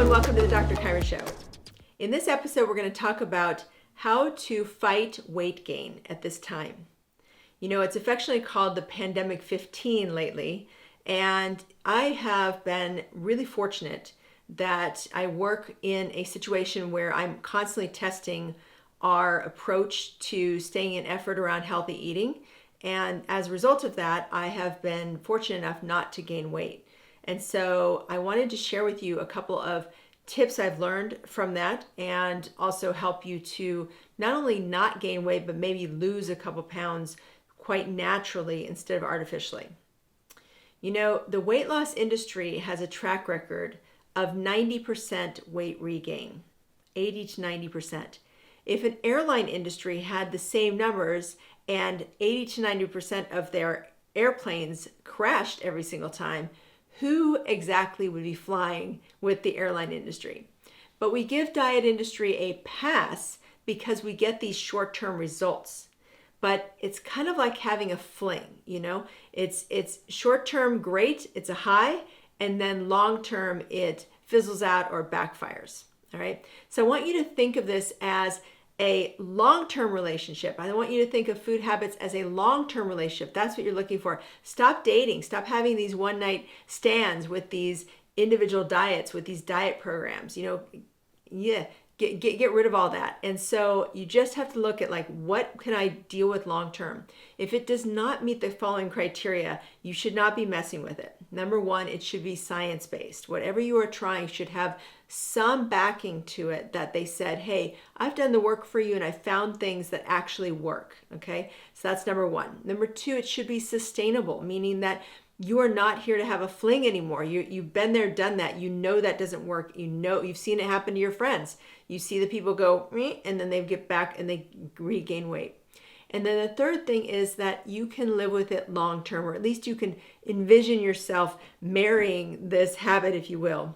and welcome to the Dr. Kyra Show. In this episode, we're going to talk about how to fight weight gain at this time. You know, it's affectionately called the pandemic 15 lately, and I have been really fortunate that I work in a situation where I'm constantly testing our approach to staying in effort around healthy eating. And as a result of that, I have been fortunate enough not to gain weight. And so I wanted to share with you a couple of tips I've learned from that and also help you to not only not gain weight, but maybe lose a couple pounds quite naturally instead of artificially. You know, the weight loss industry has a track record of 90% weight regain, 80 to 90%. If an airline industry had the same numbers and 80 to 90% of their airplanes crashed every single time, who exactly would be flying with the airline industry? But we give diet industry a pass because we get these short-term results. But it's kind of like having a fling, you know? It's short-term great, it's a high, and then long-term it fizzles out or backfires, all right? So I want you to think of this as a long-term relationship. I want you to think of food habits as a long-term relationship. That's what you're looking for. Stop dating. Stop having these one-night stands with these individual diets, with these diet programs. You know, get rid of all that. And so you just have to look at like, what can I deal with long-term? If it does not meet the following criteria, you should not be messing with it. Number one, it should be science-based. Whatever you are trying should have some backing to it that they said, hey, I've done the work for you and I found things that actually work, okay? So that's number one. Number two, it should be sustainable, meaning that you are not here to have a fling anymore. You've been there, done that. You know that doesn't work. You know, you've seen it happen to your friends. You see the people go, and then they get back and they regain weight. And then the third thing is that you can live with it long term, or at least you can envision yourself marrying this habit, if you will,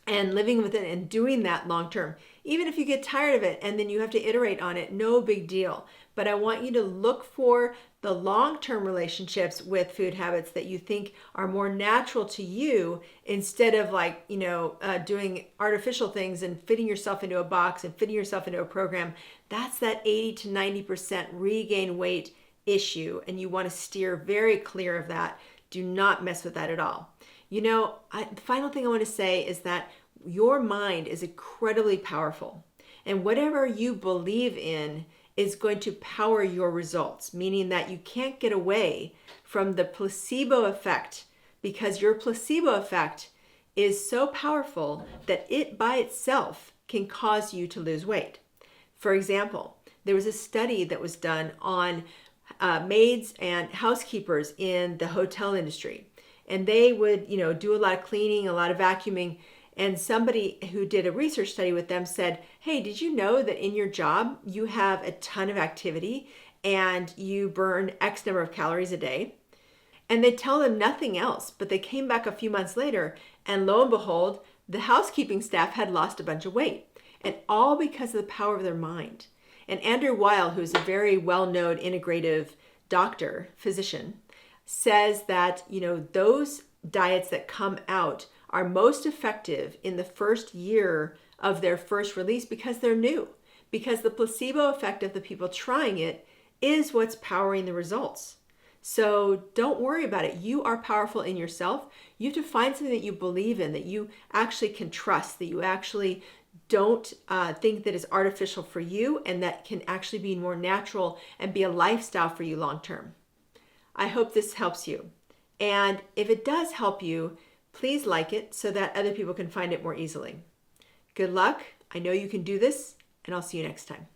and living with it and doing that long term. Even if you get tired of it and then you have to iterate on it, no big deal. But I want you to look for the long-term relationships with food habits that you think are more natural to you instead of like, you know, doing artificial things and fitting yourself into a box and fitting yourself into a program. That's that 80 to 90% regain weight issue. And you want to steer very clear of that. Do not mess with that at all. You know, the final thing I want to say is that your mind is incredibly powerful. And whatever you believe in is going to power your results, meaning that you can't get away from the placebo effect because your placebo effect is so powerful that it by itself can cause you to lose weight. For example, there was a study that was done on maids and housekeepers in the hotel industry. And they would, you know, do a lot of cleaning, a lot of vacuuming. And somebody who did a research study with them said, hey, did you know that in your job, you have a ton of activity and you burn X number of calories a day? And they tell them nothing else, but they came back a few months later and lo and behold, the housekeeping staff had lost a bunch of weight, and all because of the power of their mind. And Andrew Weil, who's a very well-known integrative doctor, physician, says that, you know, those diets that come out are most effective in the first year of their first release because they're new, because the placebo effect of the people trying it is what's powering the results. So don't worry about it. You are powerful in yourself. You have to find something that you believe in, that you actually can trust, that you actually don't think that is artificial for you and that can actually be more natural and be a lifestyle for you long term. I hope this helps you. And if it does help you, please like it so that other people can find it more easily. Good luck. I know you can do this, and I'll see you next time.